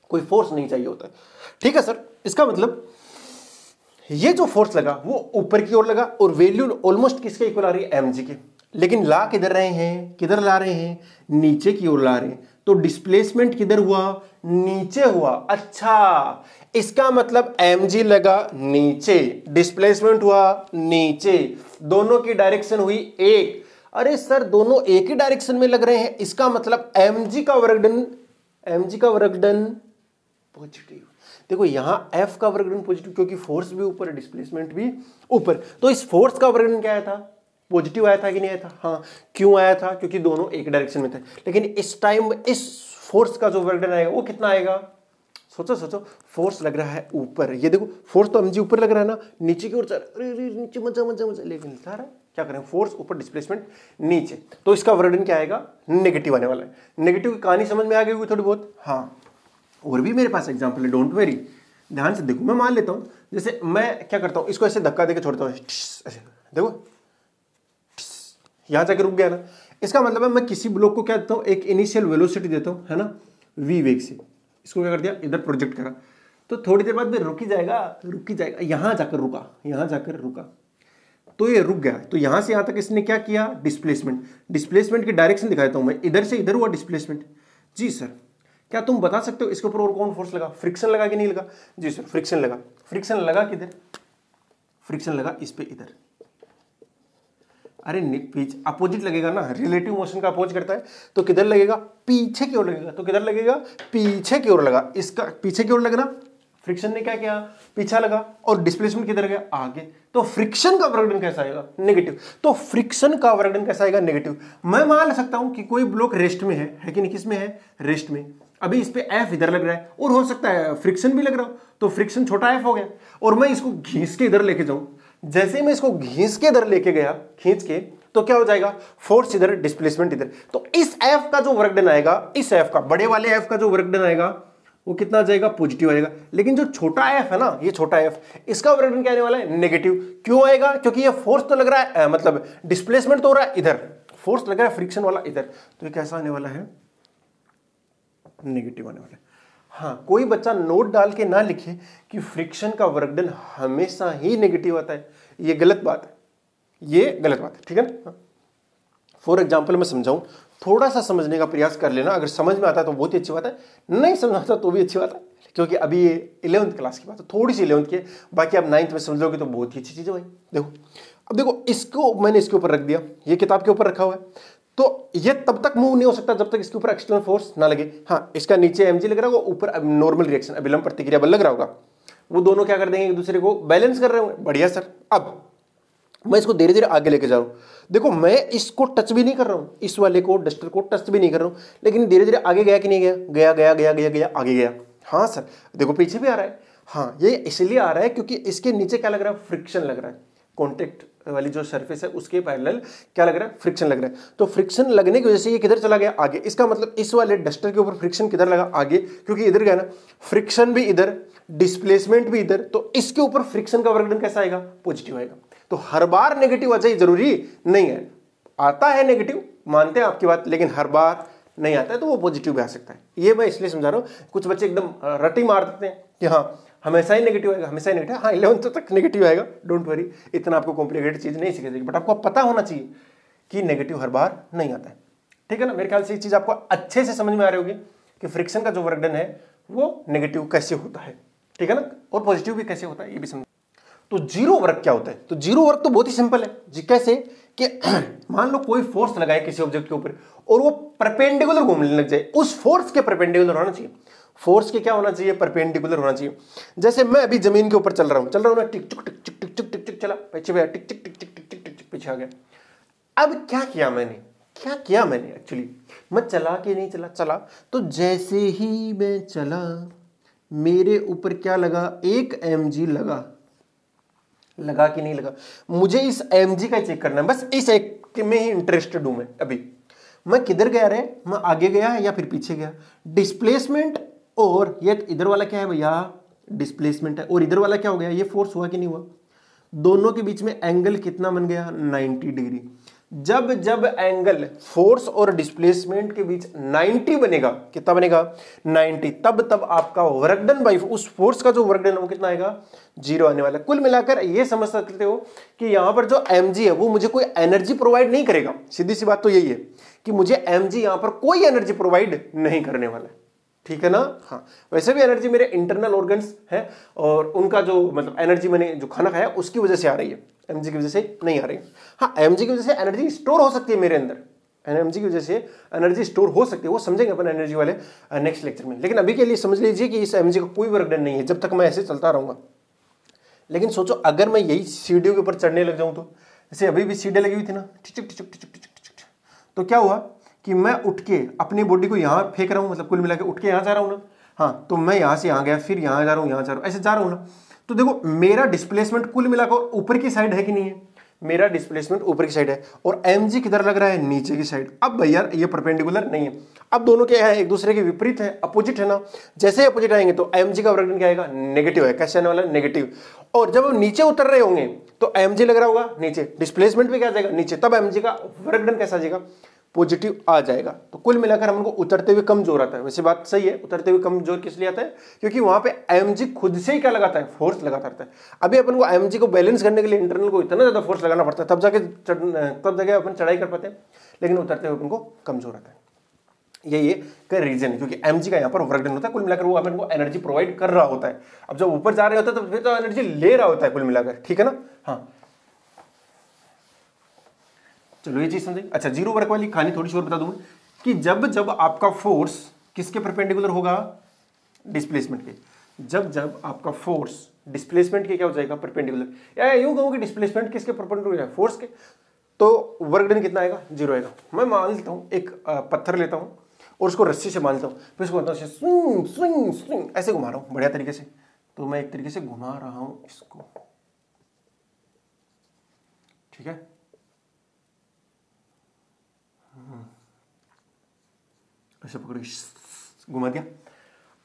कोई फोर्स नहीं चाहिए होता है, ठीक है सर। इसका मतलब ये जो फोर्स लगा वो ऊपर की ओर लगा और वैल्यू ऑलमोस्ट किसके इक्वल आ रही है, mg के। लेकिन ला किधर रहे हैं, किधर ला रहे हैं, नीचे की ओर ला रहे हैं, तो डिस्प्लेसमेंट किधर हुआ, नीचे हुआ। अच्छा, इसका मतलब mg लगा नीचे, डिस्प्लेसमेंट हुआ नीचे, दोनों की डायरेक्शन हुई एक। अरे सर दोनों एक ही डायरेक्शन में लग रहे हैं, इसका मतलब mg का वर्क डन पॉजिटिव। देखो यहां f का वर्क डन पॉजिटिव, क्योंकि फोर्स भी ऊपर है, डिस्प्लेसमेंट भी ऊपर, तो इस फोर्स का वर्क डन क्या आया था, पॉजिटिव आया था कि नहीं आया था, हाँ। क्यों आया था, क्योंकि दोनों एक डायरेक्शन में थे। लेकिन इस टाइम इस फोर्स का जो वर्क डन आएगा वो कितना आएगा, सोचो, फोर्स लग रहा है ऊपर, ये देखो फोर्स तो mg ऊपर लग रहा है ना, नीचे की ओर चल, अरे नीचे मजा, लेकिन क्या करें, फोर्स ऊपर, डिस्प्लेसमेंट नीचे, तो इसका वर्क डन क्या आएगा, नेगेटिव आने वाला है। नेगेटिव की कहानी समझ में आ गई होगी थोड़ी बहुत, हाँ। और भी मेरे पास एग्जाम्पल है, डोंट वेरी, ध्यान से देखो। मैं मान लेता हूं, जैसे मैं क्या करता हूं, इसको ऐसे धक्का देके छोड़ता हूं, ऐसे देखो, यहां जाके रुक गया ना। इसका मतलब है मैं किसी ब्लॉक को क्या देता हूं, एक इनिशियल वेलोसिटी देता हूं, है ना, v वेग से। इसको क्या कर दिया, इधर प्रोजेक्ट करा, तो थोड़ी देर बाद में रुक ही जाएगा, यहां जाकर रुका, तो ये रुक गया। तो यहां से यहां तक इसने क्या किया, डिस्प्लेसमेंट की डायरेक्शन दिखा देता हूं मैं, इधर से इधर हुआ डिस्प्लेसमेंट। जी सर, क्या तुम बता सकते हो इसके ऊपर और कौन फोर्स लगा, फ्रिक्शन लगा कि नहीं लगा। जी सर, फ्रिक्शन लगा किधर, फ्रिक्शन लगा इस पे, इधर। अरे पीछे अपोजिट लगेगा ना, रिलेटिव मोशन का अपोज करता है, तो किधर लगेगा, पीछे की ओर लगेगा। तो किधर लगेगा, पीछे की ओर लगा, इसका पीछे की ओर लगना, फ्रिक्शन ने क्या किया, पीछा लगा, और डिस्प्लेसमेंट किधर गया, आगे। तो फ्रिक्शन का वर्क डन कैसा आएगा, नेगेटिव। तो फ्रिक्शन का वर्क डन कैसा आएगा, नेगेटिव। मैं मान सकता हूं कि कोई ब्लॉक रेस्ट में है कि नहीं, किस में है, रेस्ट में। अभी इस पे एफ इधर लग रहा है, और हो सकता है फ्रिक्शन भी लग रहा हो, तो फ्रिक्शन छोटा एफ हो गया, और मैं इसको घींच के इधर लेके जाऊं। जैसे मैं इसको घींच के इधर लेके गया, खींच के, तो क्या हो जाएगा, फोर्स इधर, डिस्प्लेसमेंट इधर। तो इस एफ का जो वर्क डन आएगा, इस एफ का, बड़े वाले एफ का जो वर्क डन आएगा वो कितना आ जाएगा, पॉजिटिव आएगा। लेकिन जो छोटा एफ है ना, ये छोटा एफ, इसका वर्क डन क्या आने वाला है, नेगेटिव। क्यों आएगा, क्योंकि ये फोर्स तो लग रहा है, मतलब डिस्प्लेसमेंट तो हो रहा है इधर, फोर्स लग रहा है फ्रिक्शन वाला इधर, तो ये कैसा आने वाला है, नेगेटिव आने वाला है। हाँ, कोई बच्चा नोट डाल के ना लिखे कि फ्रिक्शन का वर्क डन हमेशा ही नेगेटिव आता है, ये गलत बात है, ये गलत बात है, ठीक है ना। फॉर एग्जाम्पल मैं समझाऊं, थोड़ा सा समझने का प्रयास कर लेना, अगर समझ में आता है तो बहुत ही अच्छी बात है, नहीं समझ आता तो भी अच्छी बात है, क्योंकि अभी ये 11th क्लास की बात है, थोड़ी सी 11th की है, बाकी आप 9th में समझ लोगे तो बहुत ही अच्छी चीज़ है भाई। देखो अब देखो, इसको मैंने इसके ऊपर रख दिया, ये किताब के ऊपर रखा हुआ है, तो ये तब तक मूव नहीं हो सकता जब तक इसके ऊपर एक्सटर्नल फोर्स ना लगे। हाँ, इसका नीचे mg लग रहा होगा, ऊपर नॉर्मल रिएक्शन अभिलंब प्रतिक्रिया बल लग रहा होगा, वो दोनों क्या कर देंगे, एक दूसरे को बैलेंस कर रहे होंगे। बढ़िया सर। अब मैं इसको धीरे धीरे आगे लेके जा रहा हूं। देखो मैं इसको टच भी नहीं कर रहा हूं, इस वाले को डस्टर को टच भी नहीं कर रहा हूं, लेकिन धीरे धीरे आगे गया कि नहीं गया, गया गया गया गया गया आगे गया। हाँ सर, देखो पीछे भी आ रहा है। हाँ, ये इसलिए आ रहा है क्योंकि इसके नीचे क्या लग रहा है, फ्रिक्शन लग रहा है। कॉन्टेक्ट वाली जो सरफेस है उसके पैरेलल क्या लग रहा है, फ्रिक्शन लग रहा है। तो फ्रिक्शन लगने की वजह से ये किधर चला गया, आगे। इसका मतलब इस वाले डस्टर के ऊपर फ्रिक्शन किधर लगा, आगे, क्योंकि इधर गया ना, फ्रिक्शन भी इधर, डिस्प्लेसमेंट भी इधर, तो इसके ऊपर फ्रिक्शन का वर्कडन कैसा आएगा, पॉजिटिव आएगा। तो हर बार नेगेटिव आ जाए जरूरी नहीं है, आता है नेगेटिव, मानते हैं आपकी बात, लेकिन हर बार नहीं आता है, तो वो पॉजिटिव भी आ सकता है। ये मैं इसलिए समझा रहा हूँ, कुछ बच्चे एकदम रटी मार देते हैं कि हाँ हमेशा ही नेगेटिव आएगा, हमेशा ही नेगेटिव। हाँ 11th तक नेगेटिव आएगा, डोंट वरी, इतना आपको कॉम्प्लिकेटेड चीज नहीं सीखेगी, बट आपको पता होना चाहिए कि नेगेटिव हर बार नहीं आता है। ठीक है ना, मेरे ख्याल से ये चीज आपको अच्छे से समझ में आ रही होगी कि फ्रिक्शन का जो वर्कडन है वो नेगेटिव कैसे होता है, ठीक है ना, और पॉजिटिव भी कैसे होता है ये भी समझ। तो जीरो वर्क क्या होता है, तो जीरो वर्क तो बहुत ही सिंपल है जी। कैसे कि मान लो कोई फोर्स लगाए किसी ऑब्जेक्ट के ऊपर और वो परपेंडिकुलर घूमने लग जाए, उस फोर्स के परपेंडिकुलर होना चाहिए। फोर्स के क्या होना चाहिए, परपेंडिकुलर होना चाहिए। जैसे मैं अभी जमीन के ऊपर चल रहा हूं ना, टिक टिक टिक टिक टिक टिक टिक चला, पीछे गया, टिक टिक टिक टिक टिक टिक टिक पीछे आ गया। अब क्या किया मैंने एक्चुअली, मैं चला कि नहीं चला, चला। तो जैसे ही मैं चला मेरे ऊपर क्या लगा, एक mg लगा कि नहीं लगा। मुझे इस mg का चेक करना है, बस इस एक में ही इंटरेस्टेड हूं मैं। अभी मैं किधर गया रे, मैं आगे गया या फिर पीछे गया। डिस्प्लेसमेंट, और ये इधर वाला क्या है भैया, डिस्प्लेसमेंट है, और इधर वाला क्या हो गया, ये फोर्स हुआ कि नहीं हुआ। दोनों के बीच में एंगल कितना बन गया, 90 डिग्री। जब जब एंगल फोर्स और डिस्प्लेसमेंट के बीच 90 बनेगा, कितना बनेगा, 90, तब तब आपका वर्कडन बाई उस फोर्स का जो वर्कडन है वो कितना आएगा, जीरो आने वाला। कुल मिलाकर ये समझ सकते हो कि यहां पर जो mg है वो मुझे कोई एनर्जी प्रोवाइड नहीं करेगा। सीधी सी बात तो यही है कि मुझे mg यहां पर कोई एनर्जी प्रोवाइड नहीं करने वाला है, ठीक है ना। हाँ, वैसे भी एनर्जी मेरे इंटरनल ऑर्गन्स है और उनका जो मतलब एनर्जी मैंने जो खाना खाया उसकी वजह से आ रही है, mg की वजह से नहीं आ रही। हाँ, mg की वजह से एनर्जी स्टोर हो सकती है मेरे अंदर, mg की वजह से एनर्जी स्टोर हो सकती है, वो समझेंगे अपन एनर्जी वाले नेक्स्ट लेक्चर में। लेकिन अभी के लिए समझ लीजिए कि इस mg का कोई वर्कडन नहीं है जब तक मैं ऐसे चलता रहूंगा। लेकिन सोचो अगर मैं यही सीढ़ियों के ऊपर चढ़ने लग जाऊं, तो जैसे अभी भी सीढ़ियां लगी हुई थी ना, टिचक टिचक टिचक टिचक टिचक, तो क्या हुआ कि मैं उठ के अपनी बॉडी को यहाँ फेंक रहा हूँ, मतलब कुल मिला के उठ के यहाँ जा रहा हूँ ना। हाँ, तो मैं यहाँ से यहाँ गया, फिर यहाँ जा रहा हूँ, यहाँ जा रहा हूँ, ऐसे जा रहा हूँ ना। तो देखो मेरा डिस्प्लेसमेंट कुल मिलाकर ऊपर की साइड है कि नहीं है, मेरा डिस्प्लेसमेंट ऊपर की साइड है, और mg किधर लग रहा है, नीचे की साइड। अब भैया ये परपेंडिकुलर नहीं है, अब दोनों क्या है, एक दूसरे के विपरीत है, अपोजिट है ना। जैसे ही अपोजिट आएंगे तो mg का वर्कडन क्या आएगा, नेगेटिव है। कैसे आने वाला, नेगेटिव। और जब हम नीचे उतर रहे होंगे तो mg लग रहा होगा नीचे, डिस्प्लेसमेंट भी क्या जाएगा, नीचे, तब mg का वर्कडन कैसा आ जाएगा, पॉजिटिव आ जाएगा। तो कुल मिलाकर हमको उतरते हुए कम जोर आता है। वैसे बात सही है, उतरते हुए कम जोर किस लिए आता है, क्योंकि वहां पे mg खुद से ही क्या लगाता है, फोर्स लगाता रहता है। अभी अपन को mg को बैलेंस करने के लिए इंटरनल को इतना ज्यादा फोर्स लगाना पड़ता है, तब जाके अपन चढ़ाई कर पाते हैं, लेकिन उतरते हुए अपन को कम जोर आता है। ये का रीजन है, क्योंकि mg का यहाँ पर वर्कडन होता है, कुल मिलाकर वो अपन को एनर्जी प्रोवाइड कर रहा होता है। अब जब ऊपर जा रहे होता है तो फिर तो एनर्जी ले रहा होता है कुल मिलाकर, ठीक है ना। हाँ चलो ये चीज समझे। अच्छा, जीरो वर्क वाली कहानी थोड़ी सी और बता दूं कि जब जब आपका फोर्स किसके परपेंडिकुलर होगा, डिस्प्लेसमेंट के। जब जब आपका फोर्स डिस्प्लेसमेंट के क्या हो जाएगा, परपेंडिकुलर, या यूं कहूं कि डिस्प्लेसमेंट किसके परपेंडिकुलर है, फोर्स के, तो वर्कडन कितना आएगा, जीरो आएगा। मैं मान लेता हूं एक पत्थर लेता हूं और उसको रस्सी से बांधता हूं, फिर उसको स्विंग स्विंग स्विंग ऐसे घुमा रहा हूं बढ़िया तरीके से। तो मैं एक तरीके से घुमा रहा हूं इसको, ठीक है, ऐसे पकड़ के घुमा दिया।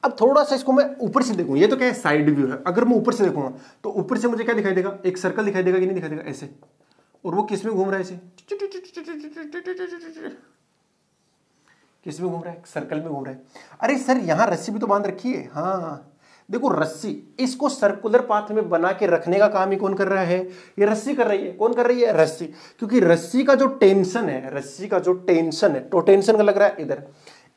अब थोड़ा सा इसको मैं ऊपर से देखूं, ये तो क्या है, साइड व्यू है। अगर मैं ऊपर से देखूंगा तो ऊपर से मुझे क्या दिखाई देगा, एक सर्कल दिखाई देगा कि नहीं दिखाई देगा, ऐसे। और वो किस में घूम रहा है, ऐसे किस में घूम रहा है, सर्कल में घूम रहा है। अरे सर यहां रस्सी भी तो बांध रखी है। हाँ देखो रस्सी, इसको सर्कुलर पाथ में बना के रखने का काम ही कौन कर रहा है, ये रस्सी कर रही है। कौन कर रही है, रस्सी। क्योंकि रस्सी का जो टेंशन है, रस्सी का जो टेंशन है, तो टेंशन का लग रहा है इधर,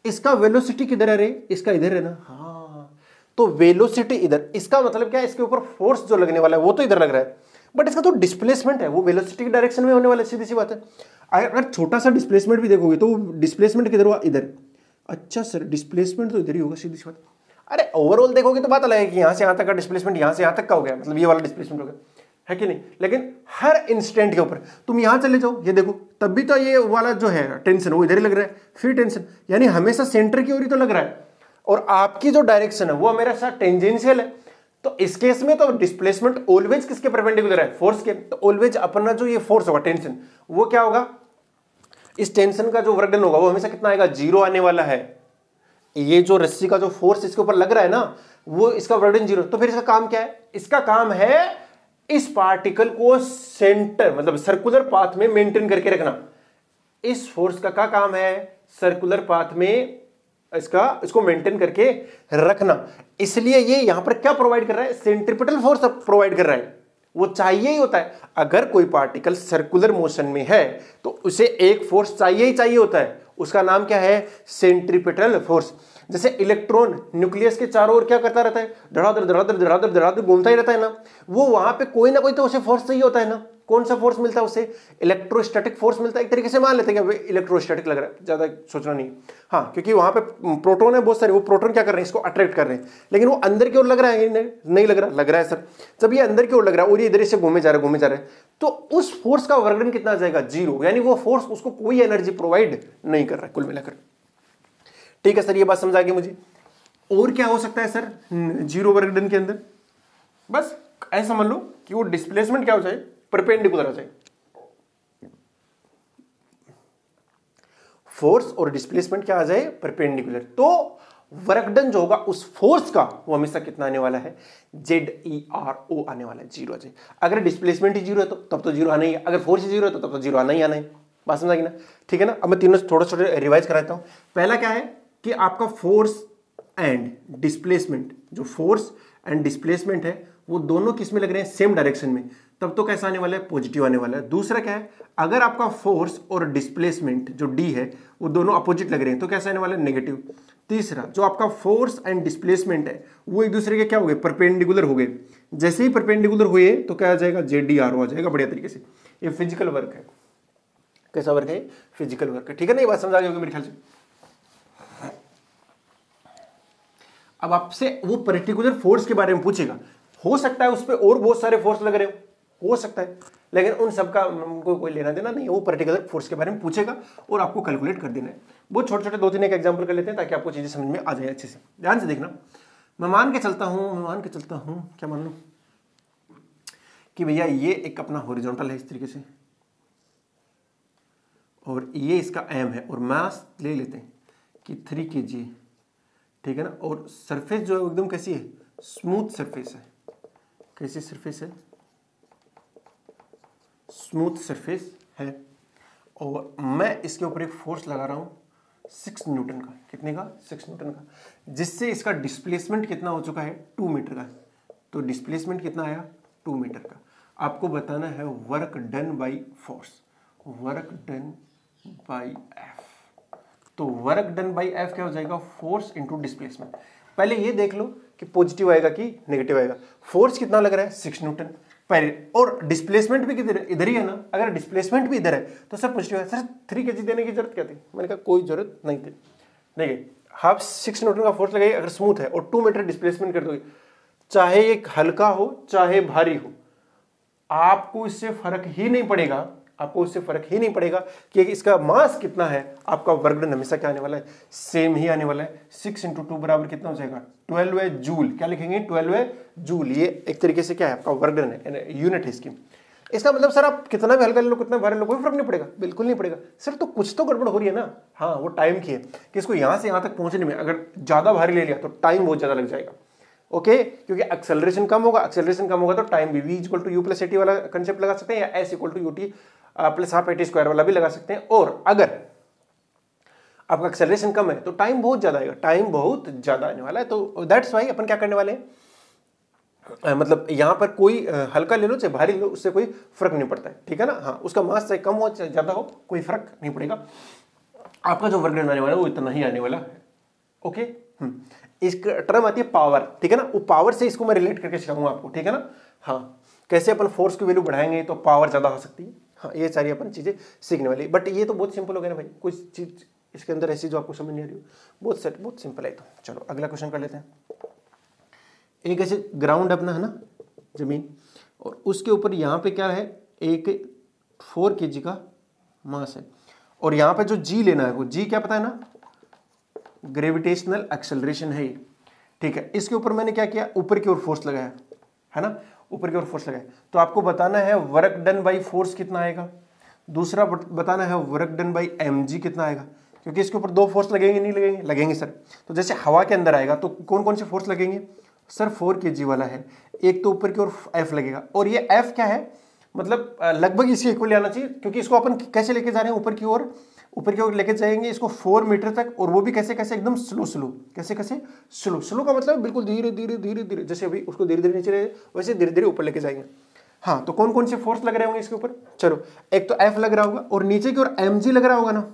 इसका वेलोसिटी किधर है रे, इसका इधर है ना। हाँ, तो वेलोसिटी इधर, इसका मतलब क्या है, इसके ऊपर फोर्स जो लगने वाला है वो तो इधर लग रहा है, बट इसका तो डिस्प्लेसमेंट है वो वेलोसिटी की डायरेक्शन में होने वाला है, सीधी सी बात है। अगर छोटा सा डिस्प्लेसमेंट भी देखोगे तो डिस्प्लेसमेंट किधर हुआ, इधर। अच्छा सर डिस्प्लेसमेंट तो इधर ही होगा, सीधी सी बात। अरे ओवरऑल देखोगे तो बात अलग है कि यहां से यहां तक का डिस्प्लेसमेंट यहां से यहां तक का हो गया, मतलब ये वाला डिस्प्लेसमेंट हो गया, है कि नहीं। लेकिन हर इंस्टेंट के ऊपर तुम यहां चले जाओ, ये देखो तब भी तो ये वाला जो है टेंशन वो इधर ही लग रहा है, फिर टेंशन यानी हमेशा सेंटर की ओर ही तो लग रहा है, और आपकी जो डायरेक्शन है वो मेरा साथ टेंजेंशियल है। तो इस केस में तो डिस्प्लेसमेंट ऑलवेज किसके परपेंडिकुलर है, फोर्स के। तो ऑलवेज अपना जो ये फोर्स होगा टेंशन, वो क्या होगा, इस टेंशन का जो वर्क डन होगा वो हमेशा कितना आएगा, 0 आने वाला है। ये जो रस्सी का जो फोर्स इसके ऊपर लग रहा है ना, वो इसका वर्क डन 0। तो फिर इसका काम क्या है, इसका काम है इस पार्टिकल को सेंटर मतलब सर्कुलर पाथ में मेंटेन करके रखना। इस फोर्स का क्या काम है, सर्कुलर पाथ में इसको मेंटेन करके रखना। इसलिए ये यहां पर क्या प्रोवाइड कर रहा है, सेंट्रीपिटल फोर्स प्रोवाइड कर रहा है, वो चाहिए ही होता है। अगर कोई पार्टिकल सर्कुलर मोशन में है तो उसे एक फोर्स चाहिए ही चाहिए होता है, उसका नाम क्या है, सेंट्रीपिटल फोर्स। जैसे इलेक्ट्रॉन न्यूक्लियस के चारों ओर क्या करता रहता है, धड़ाधड़ धड़ाधड़ धड़ाधड़ धड़ाधड़ घूमता ही रहता है ना, वो वहां पे कोई ना कोई तो उसे फोर्स चाहिए होता है ना। कौन सा फोर्स मिलता है उसे, इलेक्ट्रोस्टैटिक फोर्स मिलता है। एक तरीके से मान लेते हैं कि इलेक्ट्रोस्टैटिक लग रहा है, ज्यादा सोचना नहीं। हाँ, क्योंकि वहां पे प्रोटॉन है बहुत सारे, वो प्रोटॉन क्या कर रहे हैं, इसको अट्रैक्ट कर रहे हैं, लेकिन वो अंदर की ओर लग रहा है नहीं लग रहा है सर। जब ये अंदर की ओर लग रहा है और ये इधर से घूमे जा रहे हैं, तो उस फोर्स का वर्क डन कितना आ जाएगा, 0। यानी वो फोर्स उसको कोई एनर्जी प्रोवाइड नहीं कर रहा है कुल मिलाकर। ठीक है सर, ये बात समझ आ गई मुझे। और क्या हो सकता है सर 0 वर्क डन के अंदर, बस ऐसा समझ लो कि वो डिस्प्लेसमेंट क्या हो जाए, परपेंडिकुलर आ जाए। फोर्स और डिस्प्लेसमेंट क्या आ जाए, परपेंडिकुलर। तो वर्क डन जो होगा उस फोर्स का वो हमेशा कितना आने वाला है, ZERO आने वाला है, 0 आ जाए। अगर डिस्प्लेसमेंट ही 0 है तो तब तो 0 आना ही है, अगर फोर्स ही 0 है तो तब तो 0 आना ही आना है। बात समझ आ गई ना, ठीक है ना। अब मैं तीनों थोड़े छोटे रिवाइज कराता हूं। पहला क्या है कि आपका फोर्स एंड डिस्प्लेसमेंट, जो फोर्स एंड डिस्प्लेसमेंट है वो दोनों किस में लग रहे हैं, सेम डायरेक्शन में, तब तो कैसा आने वाला है, पॉजिटिव आने वाला है। दूसरा क्या है, अगर आपका फोर्स और डिस्प्लेसमेंट जो डी है वो दोनों अपोजिट लग रहे हैं तो कैसा आने वाला है, नेगेटिव। तीसरा, जो आपका फोर्स एंड डिस्प्लेसमेंट है वो एक दूसरे के क्या हो गए, परपेंडिकुलर हो गए। जैसे ही परपेंडिकुलर हुए तो क्या आ जाएगा, ZERO आ जाएगा बढ़िया तरीके से। ये फिजिकल वर्क है। कैसा वर्क है, फिजिकल वर्क है। ठीक है ना, ये बात समझ आ गई होगी मेरे ख्याल से। अब आपसे वो पर्टिकुलर फोर्स के बारे में पूछेगा, हो सकता है उस पर और बहुत सारे फोर्स लग रहे हो सकता है, लेकिन उन सबका हमको कोई लेना देना नहीं है। वो पर्टिकुलर फोर्स के बारे में पूछेगा और आपको कैलकुलेट कर देना है। बहुत छोटे छोटे 2-3 एक एग्जांपल कर लेते हैं ताकि आपको चीजें समझ में आ जाए अच्छे से। ध्यान से देखना। मैं मान के चलता हूं क्या मान लो कि भैया ये एक अपना हॉरिजॉन्टल है इस तरीके से, और ये इसका एम है, और मास ले लेते हैं कि 3 kg, ठीक है ना। और सरफेस जो है एकदम कैसी है, स्मूथ सरफेस है। कैसी सरफेस है, स्मूथ सरफेस है। और मैं इसके ऊपर एक फोर्स लगा रहा हूं 6 न्यूटन का। कितने का, 6 न्यूटन का, जिससे इसका डिस्प्लेसमेंट कितना हो चुका है, 2 मीटर का। तो डिस्प्लेसमेंट कितना आया, 2 मीटर का। आपको बताना है work done by force, work done by F. तो वर्क डन बाई एफ क्या हो जाएगा, फोर्स इंटू डिस्प्लेसमेंट। पहले ये देख लो कि पॉजिटिव आएगा कि नेगेटिव आएगा। फोर्स कितना लग रहा है, 6 न्यूटन पहले, और डिस्प्लेसमेंट भी किधर, इधर ही है ना। अगर डिस्प्लेसमेंट भी इधर है तो सर पॉजिटिव है। सर 3 kg देने की जरूरत क्या थी, मैंने कहा कोई जरूरत नहीं थी। देखिए आप 6 न्यूटन का फोर्स लगाइए, अगर स्मूथ है और 2 मीटर डिस्प्लेसमेंट कर दोगे, चाहे एक हल्का हो चाहे भारी हो, आपको इससे फर्क ही नहीं पड़ेगा। आपको इससे फर्क ही नहीं पड़ेगा कि इसका मास कितना है, आपका वर्क डन हमेशा क्या आने वाला है, सेम ही आने वाला है। 6 × 2 बराबर कितना हो जाएगा, 12 जूल। क्या लिखेंगे, 12 जूल। ये एक तरीके से क्या है, आपका वर्क डन है, यूनिट है इसकी। इसका मतलब सर आप कितना भी हल्का ले लो, कितना भारी लो, कोई फर्क नहीं पड़ेगा, बिल्कुल नहीं पड़ेगा। सर तो कुछ तो गड़बड़ हो रही है ना। हाँ, वो टाइम की है कि इसको यहां से यहां तक पहुंचने में अगर ज्यादा भारी ले लिया तो टाइम बहुत ज्यादा लग जाएगा। ओके, क्योंकि एक्सेलरेशन कम होगा, एक्सेलरेशन कम होगा तो टाइम भी। V = U + AT वाला कंसेप्ट लगा सकते हैं, या S = UT + ½ AT² वाला भी लगा सकते हैं। और अगर आपका एक्सेलरेशन कम है तो टाइम बहुत ज्यादा आएगा, टाइम बहुत ज्यादा आने वाला है। तो दैट्स वाई अपन क्या करने वाले हैं, मतलब यहां पर कोई हल्का ले लो चाहे भारी ले लो, उससे कोई फर्क नहीं पड़ता है, ठीक है ना। हाँ, उसका मास चाहे कम हो चाहे ज्यादा हो, कोई फर्क नहीं पड़ेगा। आपका जो वर्क डन आने वाला है वो इतना ही आने वाला है। ओके, इसका टर्म आती है पावर, ठीक है ना, वो पावर से इसको मैं रिलेट करके सिखाऊंगा आपको, ठीक है ना। हाँ, कैसे अपन फोर्स की वैल्यू बढ़ाएंगे तो पावर ज्यादा हो सकती है। हाँ, ये सारी अपन चीजें सीखने वाली, बट ये तो बहुत सिंपल हो गया ना भाई, कुछ चीज इसके अंदर ऐसी जो आपको समझ नहीं आ रही हो, बहुत सिंपल है। तो चलो अगला क्वेश्चन कर लेते हैं। एक ऐसे ग्राउंड अपना है ना, जमीन, और उसके ऊपर यहाँ पे क्या है, एक 4 kg का मास है, और यहाँ पे जो जी लेना है, वो जी क्या पता है ना, ग्रेविटेशनल एक्सेलरेशन है ये, ठीक है। इसके ऊपर मैंने क्या किया, ऊपर की ओर फोर्स लगाया है ना, ऊपर की ओर फोर्स लगाया। तो आपको बताना है वर्क डन बाई फोर्स कितना आएगा, दूसरा बताना है वर्क डन बाई mg कितना आएगा, क्योंकि इसके ऊपर 2 फोर्स लगेंगे, नहीं लगेंगे, लगेंगे सर। तो जैसे हवा के अंदर आएगा तो कौन कौन से फोर्स लगेंगे सर, 4 kg वाला है, एक तो ऊपर की ओर F लगेगा, और ये F क्या है, मतलब लगभग इसके इक्वल आना चाहिए, क्योंकि इसको अपन कैसे लेके जा रहे हैं, ऊपर की ओर लेके जाएंगे इसको 4 मीटर तक, और वो भी कैसे कैसे, एकदम स्लो, कैसे कैसे स्लो का मतलब बिल्कुल धीरे धीरे, जैसे अभी उसको धीरे धीरे नीचे ले वैसे धीरे धीरे ऊपर लेके जाएंगे। हाँ, तो कौन कौन से फोर्स लग रहे होंगे इसके ऊपर, चलो एक तो F लग रहा होगा, और नीचे की ओर mg लग रहा होगा ना।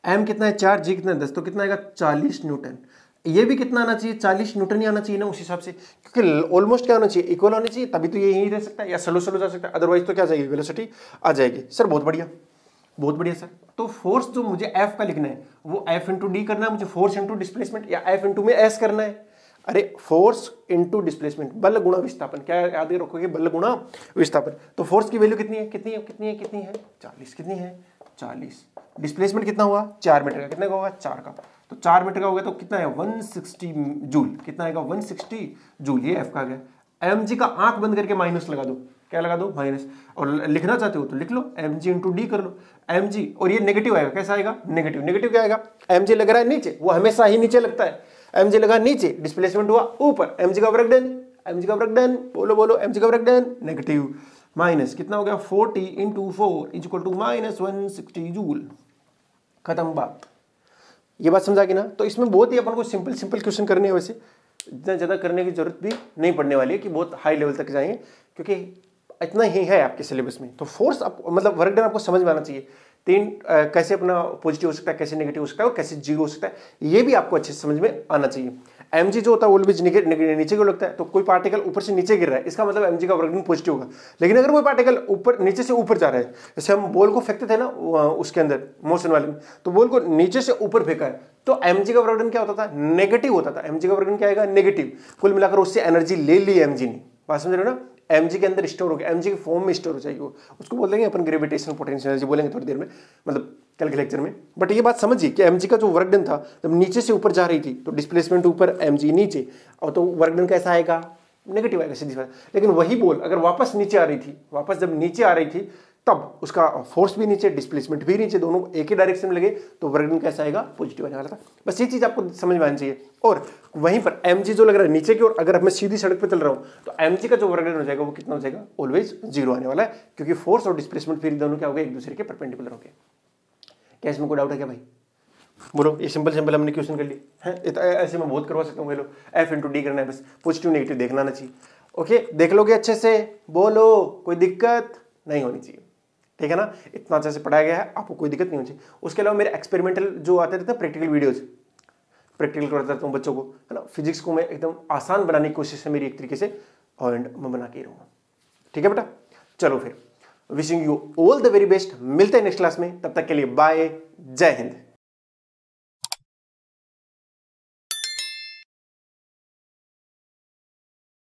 m कितना है 4, g कितना है 10, तो कितना आएगा 40 न्यूटन। ये भी कितना आना चाहिए, 40 न्यूटन ही आना चाहिए ना उस हिसाब से, क्योंकि ऑलमोस्ट क्या होना चाहिए, इक्वल होना चाहिए, तभी तो ये यही रह सकता है, या स्लो जा सकता है, अदरवाइज तो क्या जाएगी, वेलोसिटी आ जाएगी। सर बहुत बढ़िया सर। तो फोर्स जो मुझे F का लिखना है वो F इंटू डी करना है मुझे, फोर्स इंटू डिस्प्लेसमेंट, या F इंटू में S करना है। अरे फोर्स इंटू डिस्प्लेसमेंट, बल गुणा विस्थापन, क्या याद रखोगे, बल गुणा विस्थापन। तो फोर्स की वैल्यू कितनी है 40, कितनी है 40। डिस्प्लेसमेंट कितना हुआ 4 मीटर का, कितने का होगा 4 का, तो 4 मीटर का हो गया तो कितना है 160 जूल, कितना आएगा 160 जूल, ये F का आ गया। mg का आंख बंद करके माइनस लगा दो, क्या लगा दो माइनस, और लिखना चाहते हो तो लिख लो mg इंटू डी कर लो, mg, और ये नेगेटिव आएगा, कैसा आएगा नेगेटिव क्या आएगा, mg लग रहा है नीचे, वो हमेशा ही नीचे लगता है, mg लगा नीचे, डिस्प्लेसमेंट हुआ ऊपर, mg का वर्क डन, बोलो mg का वर्क डन नेगेटिव, माइनस कितना हो गया 40 into 4 is equal to minus 160 joule, खत्म बात। ये बात समझा कि ना। तो इसमें बहुत ही अपन को सिंपल क्वेश्चन करने हैं, वैसे इतना ज़्यादा करने की जरूरत भी नहीं पड़ने वाली है कि बहुत हाई लेवल तक जाएंगे, क्योंकि इतना ही है आपके सिलेबस में। तो फोर्स मतलब वर्क डन आपको समझ में आना चाहिए, 3 कैसे अपना पॉजिटिव हो सकता है, कैसे नेगेटिव हो सकता है, और कैसे जीरो हो सकता है, ये भी आपको अच्छे से समझ में आना चाहिए। mg जो होता है ऑलवेज नीचे को लगता है, तो कोई पार्टिकल ऊपर से नीचे गिर रहा है, इसका मतलब mg का वर्क डन पॉजिटिव होगा। लेकिन अगर कोई पार्टिकल ऊपर नीचे से ऊपर जा रहा है, जैसे हम बॉल को फेंकते थे ना उसके अंदर मोशन वाले में, तो बॉल को नीचे से ऊपर फेंका है, तो mg का वर्क डन क्या होता था, नेगेटिव होता था। mg का वर्क डन क्या आएगा नेगेटिव, कुल मिलाकर उससे एनर्जी ले ली mg ने, बात समझ रहे हो ना, mg के अंदर स्टोर हो गया, mg के फॉर्म में स्टोर हो जाएगी, उसको बोल देंगे अपन ग्रेविटेशनल पोटेंशियल एनर्जी, बोलेंगे थोड़ी देर में, मतलब कल के लेक्चर में। बट ये बात समझिए कि mg का जो वर्क डन था जब नीचे से ऊपर जा रही थी तो डिस्प्लेसमेंट ऊपर mg नीचे, और तो वर्क डन कैसा आएगा नेगेटिव आएगा, सीधी बात। लेकिन वही बॉल अगर वापस नीचे आ रही थी, वापस जब नीचे आ रही थी तब उसका फोर्स भी नीचे, डिस्प्लेसमेंट भी नीचे, दोनों एक ही डायरेक्शन में लगे, तो वर्क डन कैसा आएगा पॉजिटिव आने वाला था। बस ये चीज आपको समझ में आनी चाहिए। और वहीं पर mg जो लग रहा है नीचे की ओर, अगर मैं सीधी सड़क पे चल रहा हूं तो mg का जो वर्क डन हो जाएगा वो कितना हो जाएगा, ऑलवेज 0 आने वाला है, क्योंकि फोर्स और डिस्प्लेसमेंट फिर दोनों क्या हो गए, एक दूसरे के परपेंडिकुलर हो गए। क्या इसमें कोई डाउट है क्या भाई, बोलो। ये सिंपल हमने क्वेश्चन कर ली है, ऐसे मैं बहुत करवा सकता हूँ। बोलो F इंटू डी करना है, बस पॉजिटिव नेगेटिव देखना ना चाहिए। ओके, देख लोगे अच्छे से, बोलो, कोई दिक्कत नहीं होनी चाहिए, ठीक है ना। इतना अच्छे से पढ़ाया गया है, आपको कोई दिक्कत नहीं होनी चाहिए। उसके अलावा मेरे एक्सपेरिमेंटल जो आते रहते हैं प्रैक्टिकल वीडियोज, प्रैक्टिकल करता रहता हूँ बच्चों को, है ना। फिजिक्स को मैं एकदम आसान बनाने की कोशिश है मेरी एक तरीके से, और मैं बना के ही रहूँगा, ठीक है बेटा। चलो फिर, wishing you all the very best, मिलते हैं नेक्स्ट क्लास में, तब तक के लिए बाय, जय हिंद।